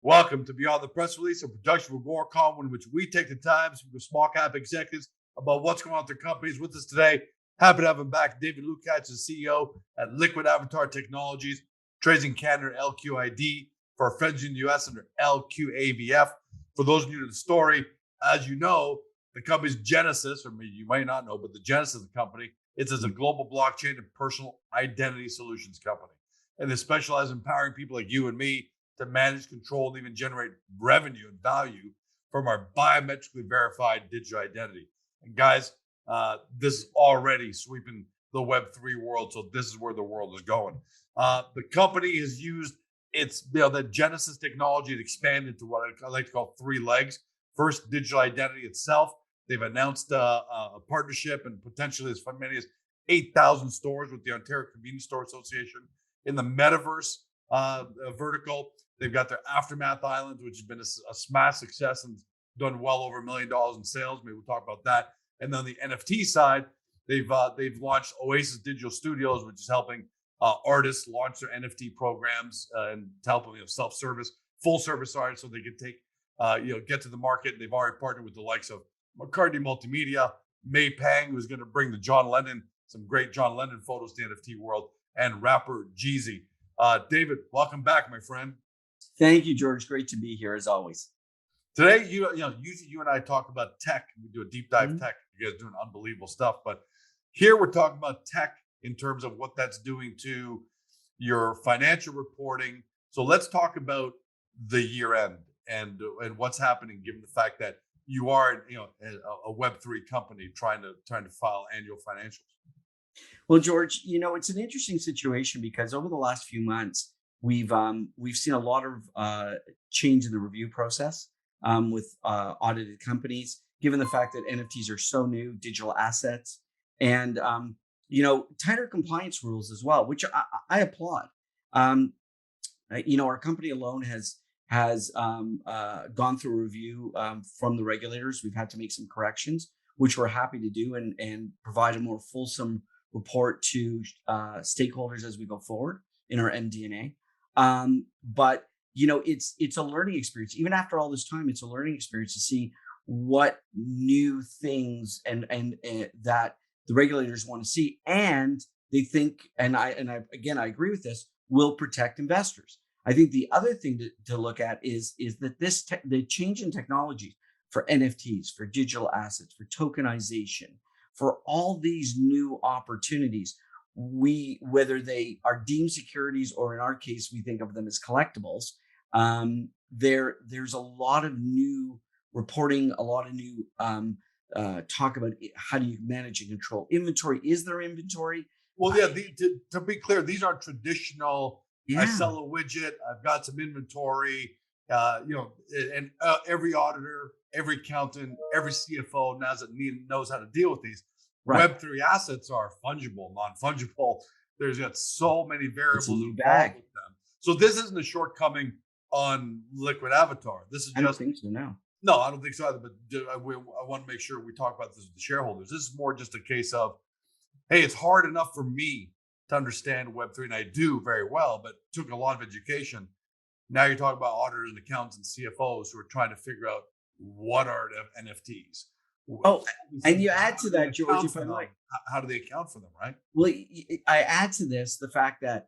Welcome to Beyond the Press Release, a production of Warcom, in which we take the time to speak with small cap executives about what's going on with their companies. With us today, happy to have him back, David Lucatch, the CEO at Liquid Avatar Technologies, trades in Canada LQID, for our friends in the US under LQAVF. For those new to the story, as you know, the company's genesis, or maybe you might not know, but the genesis of the company is as a global blockchain and personal identity solutions company. And they specialize in empowering people like you and me to manage, control, and even generate revenue and value from our biometrically verified digital identity. And guys, this is already sweeping the Web3 world, so this is where the world is going. The company has used its, the Genesis technology to expand into what I like to call three legs. First, digital identity itself. They've announced a partnership and potentially as many as 8,000 stores with the Ontario Convenience Store Association. In the metaverse vertical, they've got their Aftermath Islands, which has been a smash success and done well over $1 million in sales. Maybe we'll talk about that. And then on the NFT side, they've launched Oasis Digital Studios, which is helping artists launch their NFT programs and to help them self-service, full service artists, so they can take get to the market. They've already partnered with the likes of McCartney Multimedia, May Pang, who's going to bring some great John Lennon photos to the NFT world, and rapper Jeezy. David, welcome back, my friend. Thank you, George. Great to be here as always. Today, usually you and I talk about tech. We do a deep dive tech. You guys doing unbelievable stuff, but here we're talking about tech in terms of what that's doing to your financial reporting. So let's talk about the year end and what's happening, given the fact that you are a Web3 company trying to file annual financials. Well, George, it's an interesting situation because over the last few months, we've seen a lot of change in the review process with audited companies, given the fact that NFTs are so new, digital assets, and tighter compliance rules as well, which I applaud. Our company alone has gone through a review from the regulators. We've had to make some corrections, which we're happy to do and provide a more fulsome report to stakeholders as we go forward in our MD&A. But it's a learning experience. Even after all this time, it's a learning experience to see what new things and that the regulators want to see, and they think, and I agree with this, will protect investors. I think the other thing to look at is that the change in technology for NFTs, for digital assets, for tokenization, for all these new opportunities, whether they are deemed securities or in our case, we think of them as collectibles, there's a lot of new reporting, a lot of new talk about how do you manage and control inventory. Is there inventory? Well, yeah, to be clear, these are traditional. Yeah. I sell a widget. I've got some inventory. And every auditor, every accountant, every CFO knows how to deal with these. Right. Web3 assets are fungible, non-fungible. There's got so many variables involved with them. So this isn't a shortcoming on Liquid Avatar. This is I don't think so now. No, I don't think so either. But I want to make sure we talk about this with the shareholders. This is more just a case of, hey, it's hard enough for me to understand Web3, and I do very well, but took a lot of education. Now you're talking about auditors and accountants and CFOs who are trying to figure out what are NFTs. Oh, and you add to that, George, if I might. How do they account for them, right? Well, I add to this the fact that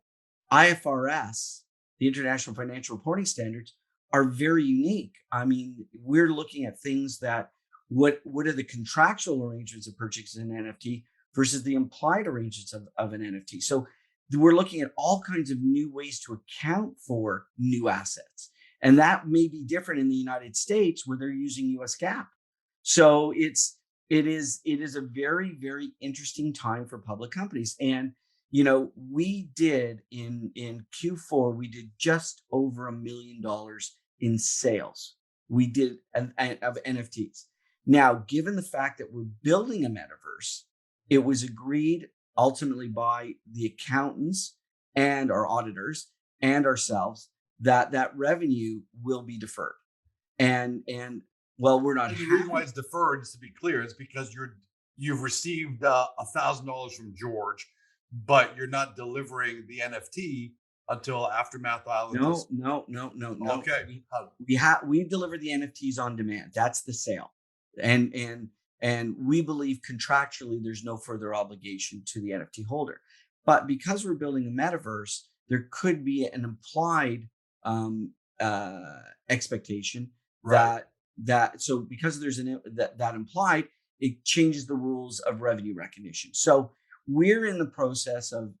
IFRS, the International Financial Reporting Standards, are very unique. I mean, we're looking at things that what are the contractual arrangements of purchasing an NFT versus the implied arrangements of an NFT. So we're looking at all kinds of new ways to account for new assets. And that may be different in the United States where they're using US GAAP. So it is a very, very interesting time for public companies. And, we did in Q4, we did just over $1 million in sales. We did of NFTs. Now, given the fact that we're building a metaverse, it was agreed ultimately by the accountants and our auditors and ourselves that revenue will be deferred. And well, we're not. The reason why it's deferred, is to be clear, is because you've received $1,000 from George, but you're not delivering the NFT until Aftermath Island. No. Okay. We deliver the NFTs on demand. That's the sale, and we believe contractually there's no further obligation to the NFT holder. But because we're building a metaverse, there could be an implied um, expectation Right. that so because there's that implied, it changes the rules of revenue recognition. So we're in the process of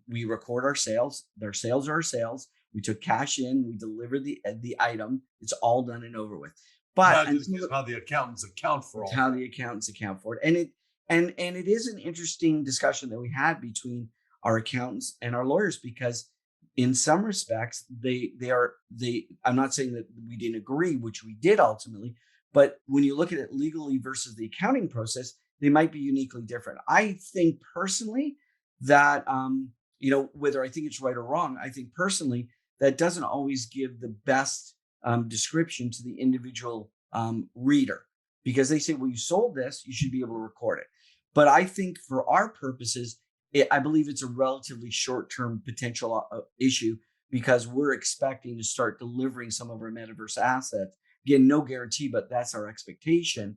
we record our sales. Their sales are our sales. We took cash in. We deliver the item. It's all done and over with. But That just is how the accountants account for it's all how that. the accountants account for it, and it is an interesting discussion that we had between our accountants and our lawyers, because in some respects they I'm not saying that we didn't agree, which we did ultimately, but when you look at it legally versus the accounting process, they might be uniquely different. I think personally that whether I think it's right or wrong, I think personally that doesn't always give the best description to the individual reader, because they say, well, you sold this, you should be able to record it. But I think for our purposes, I believe it's a relatively short-term potential issue, because we're expecting to start delivering some of our metaverse assets. Again, no guarantee, but that's our expectation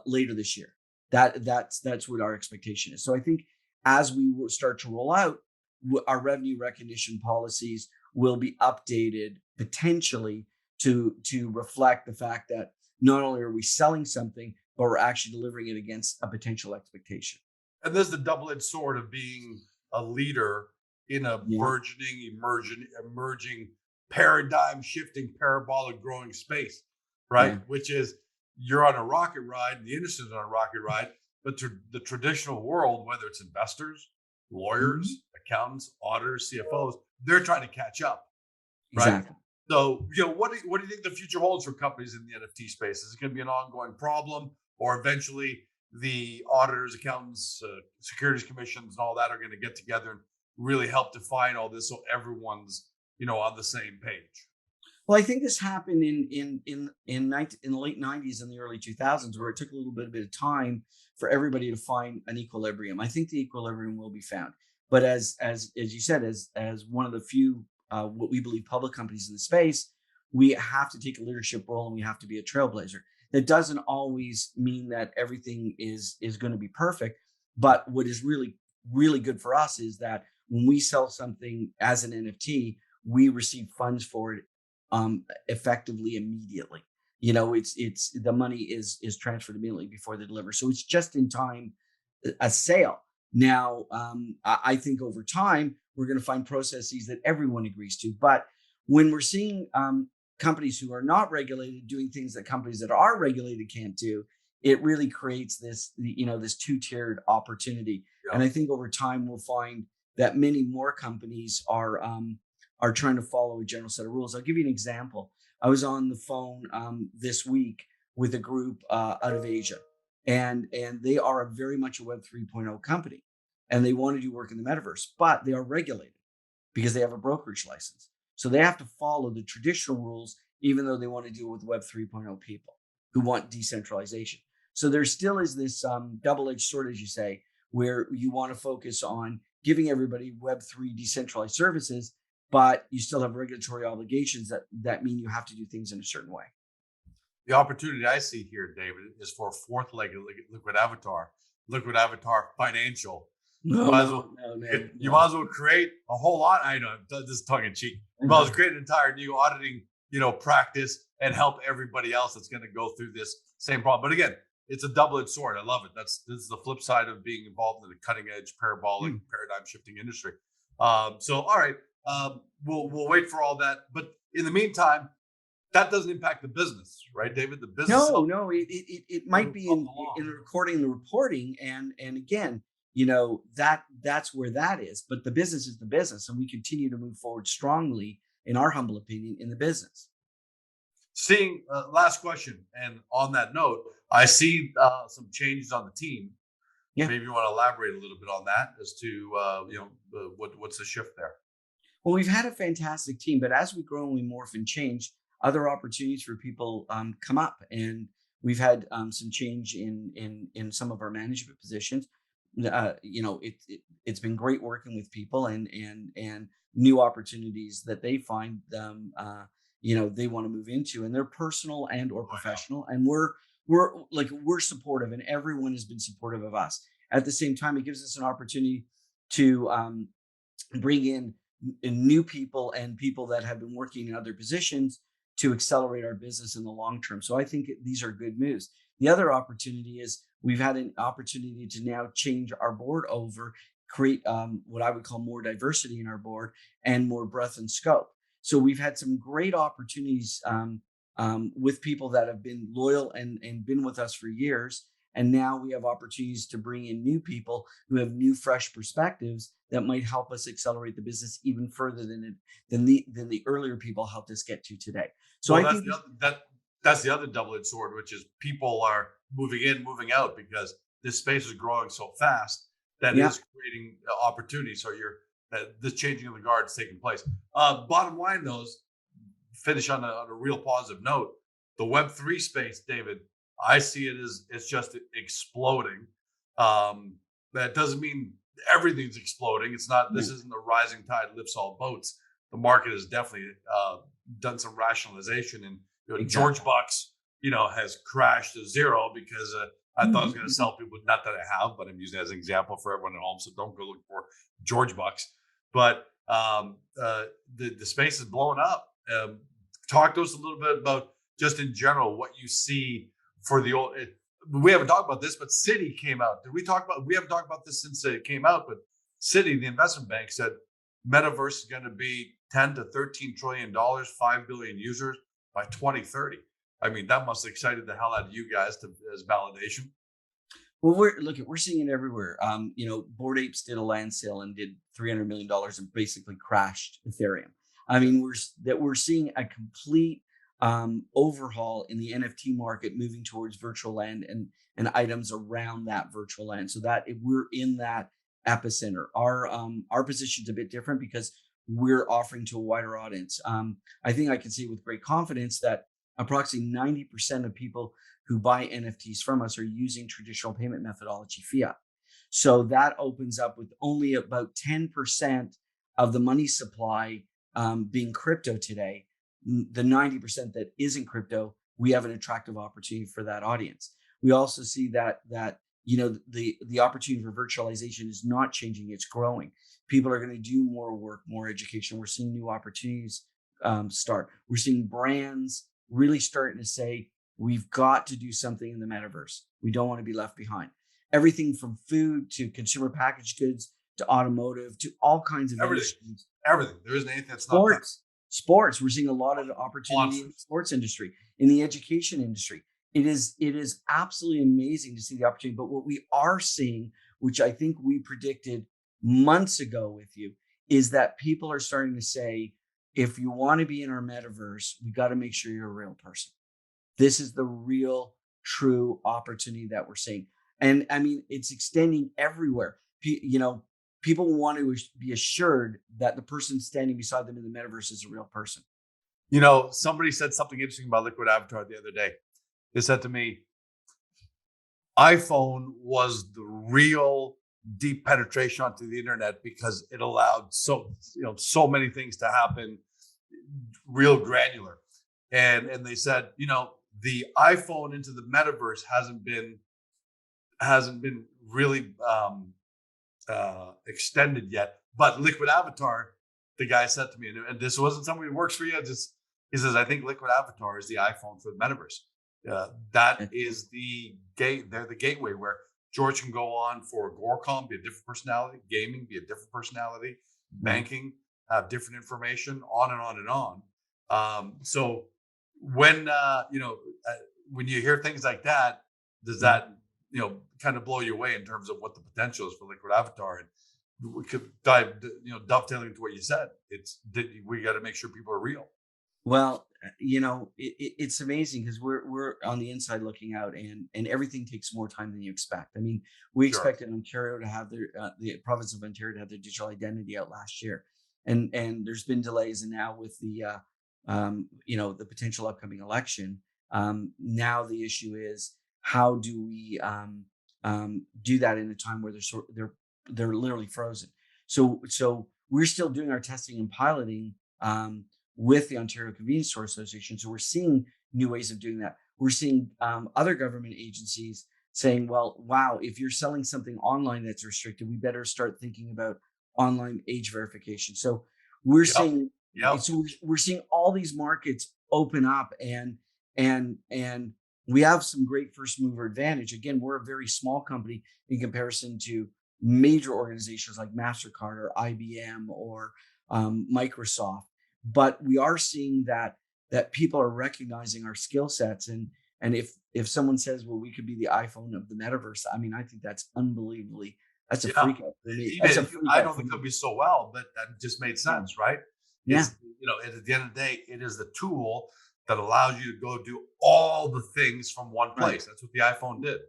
later this year. That's what our expectation is. So I think as we start to roll out, our revenue recognition policies will be updated potentially to reflect the fact that not only are we selling something, but we're actually delivering it against a potential expectation. And there's the double-edged sword of being a leader in a Yeah, burgeoning, emerging, paradigm shifting, parabolic growing space, right? yeah, Which is, you're on a rocket ride, the industry's on a rocket ride, but to the traditional world, whether it's investors, mhm, lawyers, accountants, auditors, CFOs, they're trying to catch up, right? exactly. So, what do you think the future holds for companies in the NFT space? Is it going to be an ongoing problem, or eventually the auditors, accountants, securities commissions, and all that are going to get together and really help define all this so everyone's on the same page? Well, I think this happened in the late '90s and the early 2000s, where it took a little bit of time for everybody to find an equilibrium. I think the equilibrium will be found. But as you said, as one of the few what we believe public companies in the space, we have to take a leadership role and we have to be a trailblazer. That doesn't always mean that everything is going to be perfect. But what is really good for us is that when we sell something as an NFT, we receive funds for it effectively immediately. It's the money is transferred immediately before they deliver, so it's just in time a sale. Now, I think over time we're going to find processes that everyone agrees to. But when we're seeing companies who are not regulated doing things that companies that are regulated can't do, it really creates this two-tiered opportunity. Yeah. And I think over time we'll find that many more companies are trying to follow a general set of rules. I'll give you an example. I was on the phone this week with a group out of Asia, and they are very much a Web 3.0 company, and they want to do work in the metaverse, but they are regulated because they have a brokerage license. So they have to follow the traditional rules, even though they want to deal with Web 3.0 people who want decentralization. So there still is this double-edged sword, as you say, where you want to focus on giving everybody Web3 decentralized services, but you still have regulatory obligations that mean you have to do things in a certain way. The opportunity I see here, David, is for a fourth leg of Liquid Avatar Financial. No, Might as well, no, no, no, you no. might as well create a whole lot. I know this is tongue in cheek. You might as well create an entire new auditing, practice and help everybody else that's going to go through this same problem. But again, it's a double-edged sword. I love it. This is the flip side of being involved in a cutting-edge, parabolic, Mm. paradigm-shifting industry. So, all right, we'll wait for all that. But in the meantime, that doesn't impact the business, right, David? The business No, helps no, it might be in along. the recording and the reporting, and again, that's where that is. But the business is the business, and we continue to move forward strongly, in our humble opinion, in the business. Seeing last question, and on that note, I see some changes on the team. Yeah. Maybe you want to elaborate a little bit on that as to what's the shift there. Well, we've had a fantastic team, but as we grow and we morph and change, other opportunities for people come up, and we've had some change in some of our management positions. It's been great working with people, and new opportunities that they find they want to move into, and they're personal and or professional. And we're supportive, and everyone has been supportive of us. At the same time, it gives us an opportunity to bring in new people and people that have been working in other positions to accelerate our business in the long term. So I think these are good moves. The other opportunity is we've had an opportunity to now change our board over, create what I would call more diversity in our board and more breadth and scope. So we've had some great opportunities with people that have been loyal and been with us for years. And now we have opportunities to bring in new people who have new, fresh perspectives that might help us accelerate the business even further than the earlier people helped us get to today. So Well, I think that's the other double-edged sword, which is people are moving in, moving out because this space is growing so fast that yeah, is creating opportunities. So this changing of the guard is taking place. Bottom line, though, is finish on a real positive note. The Web3 space, David, I see it as it's just exploding. That doesn't mean everything's exploding. It's not. This isn't a rising tide lifts all boats. The market has definitely done some rationalization, and George exactly. Bucks, has crashed to zero because I thought I was going to sell people. Not that I have, but I'm using it as an example for everyone at home. So don't go look for George Bucks. But the space is blowing up. Talk to us a little bit about just in general what you see for the old. We haven't talked about this, but Citi came out. Did we talk about? We haven't talked about this since it came out, but Citi, the investment bank, said metaverse is going to be 10 to 13 trillion dollars, 5 billion users by 2030. I mean, that must have excited the hell out of you guys as validation. Well, we're seeing it everywhere. Bored Apes did a land sale and did $300 million and basically crashed Ethereum. I mean, we're seeing a complete overhaul in the NFT market, moving towards virtual land and items around that virtual land. So that we're in that epicenter. Our position's a bit different because we're offering to a wider audience. I think I can say with great confidence that approximately 90% of people who buy NFTs from us are using traditional payment methodology, fiat. So that opens up with only about 10% of the money supply being crypto today. The 90% that isn't crypto, we have an attractive opportunity for that audience. We also see that the opportunity for virtualization is not changing; it's growing. People are going to do more work, more education. We're seeing new opportunities start. We're seeing brands really starting to say, we've got to do something in the metaverse. We don't want to be left behind. Everything from food to consumer packaged goods to automotive to all kinds of Everything, industries. everything. There isn't anything that's not Sports. We're seeing a lot of opportunity in the monsters. sports industry, in the education industry. It is absolutely amazing to see the opportunity. But what we are seeing, which I think we predicted months ago with you, is that people are starting to say, if you want to be in our metaverse, we got to make sure you're a real person. This is the real, true opportunity that we're seeing. And I mean, it's extending everywhere. People want to be assured that the person standing beside them in the metaverse is a real person. Somebody said something interesting about Liquid Avatar the other day. They said to me, iPhone was the real deep penetration onto the internet because it allowed so many things to happen real granular. And they said, the iPhone into the metaverse hasn't been really extended yet. But Liquid Avatar, the guy said to me, and this wasn't somebody who works for you. He says, I think Liquid Avatar is the iPhone for the metaverse. That is the gate. They're the gateway where George can go on for Agoracom, be a different personality, gaming, be a different personality, banking, have different information, on and on and on. So when when you hear things like that, does that kind of blow you away in terms of what the potential is for Liquid Avatar? And we could dovetailing into what you said. We got to make sure people are real. Well, it's amazing because we're on the inside looking out, and everything takes more time than you expect. I mean, we Sure. expected Ontario to have the province of Ontario to have their digital identity out last year, and there's been delays, and now with the potential upcoming election, now the issue is how do we do that in a time where they're literally frozen. So we're still doing our testing and piloting with the Ontario Convenience Store Association. So we're seeing new ways of doing that. We're seeing other government agencies saying, well, wow, if you're selling something online that's restricted, we better start thinking about online age verification. So we're seeing, we're seeing all these markets open up, and we have some great first mover advantage. Again, we're a very small company in comparison to major organizations like MasterCard or IBM or Microsoft, but we are seeing that people are recognizing our skill sets, and if someone says, well, we could be the iPhone of the metaverse, I mean, I think that's unbelievably, that's a freak out for me. I know the company so well, but that just made sense, right? Yeah. At the end of the day, it is the tool that allows you to go do all the things from one place. Right. That's what the iPhone did.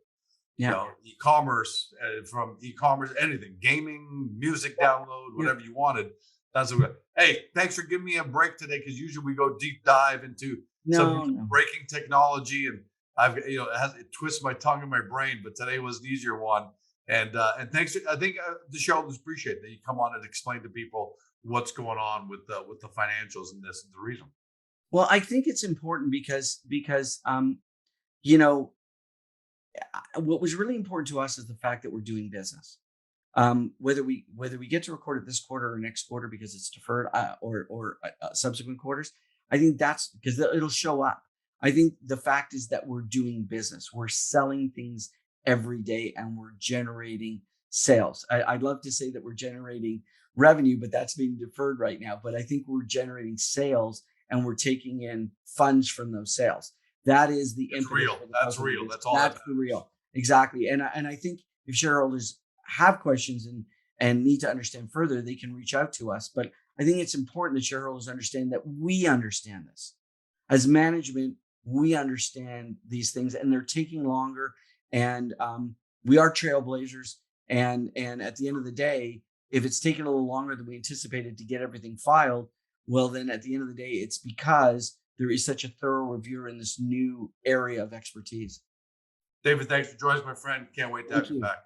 Yeah. E-commerce, from e-commerce, anything, gaming, music download, whatever you wanted. That's what. Hey, thanks for giving me a break today, because usually we go deep dive into some breaking technology, and it twists my tongue and my brain. But today was an easier one, and thanks. I think the shareholders appreciate that you come on and explain to people what's going on with the financials and this and the reason. Well, I think it's important because what was really important to us is the fact that we're doing business. Whether we get to record it this quarter or next quarter because it's deferred, or subsequent quarters, I think that's because it'll show up. I think the fact is that we're doing business. We're selling things every day, and we're generating sales. I'd love to say that we're generating revenue, but that's being deferred right now. But I think we're generating sales, and we're taking in funds from those sales. That is the impetus. Real. That's real. That's all. That's the real. Exactly. And I think if shareholders have questions and need to understand further, they can reach out to us. But I think it's important that shareholders understand that we understand this. As management, we understand these things, and they're taking longer. And we are trailblazers. And at the end of the day, if it's taken a little longer than we anticipated to get everything filed, well, then at the end of the day, it's because there is such a thorough reviewer in this new area of expertise. David, thanks for joining us, my friend. Can't wait to have you back.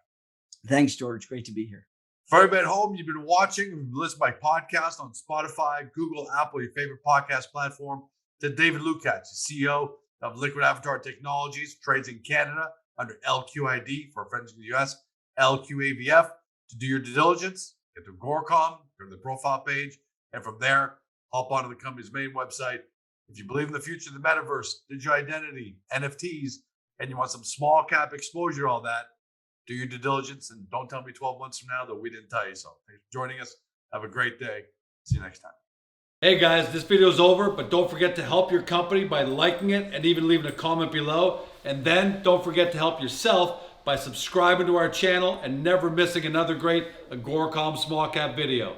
Thanks, George. Great to be here. For everybody at home, you've been watching and listening to my podcast on Spotify, Google, Apple, your favorite podcast platform. To David Lucatch, the CEO of Liquid Avatar Technologies, trades in Canada under LQID for our friends in the US, LQAVF. To do your due diligence, get to Agoracom, go to the profile page, and from there, hop onto the company's main website. If you believe in the future of the metaverse, digital identity, NFTs, and you want some small cap exposure to all that, do your due diligence, and don't tell me 12 months from now that we didn't tell you so. Thanks for joining us. Have a great day. See you next time. Hey guys, this video is over, but don't forget to help your company by liking it and even leaving a comment below. And then don't forget to help yourself by subscribing to our channel and never missing another great Agoracom small cap video.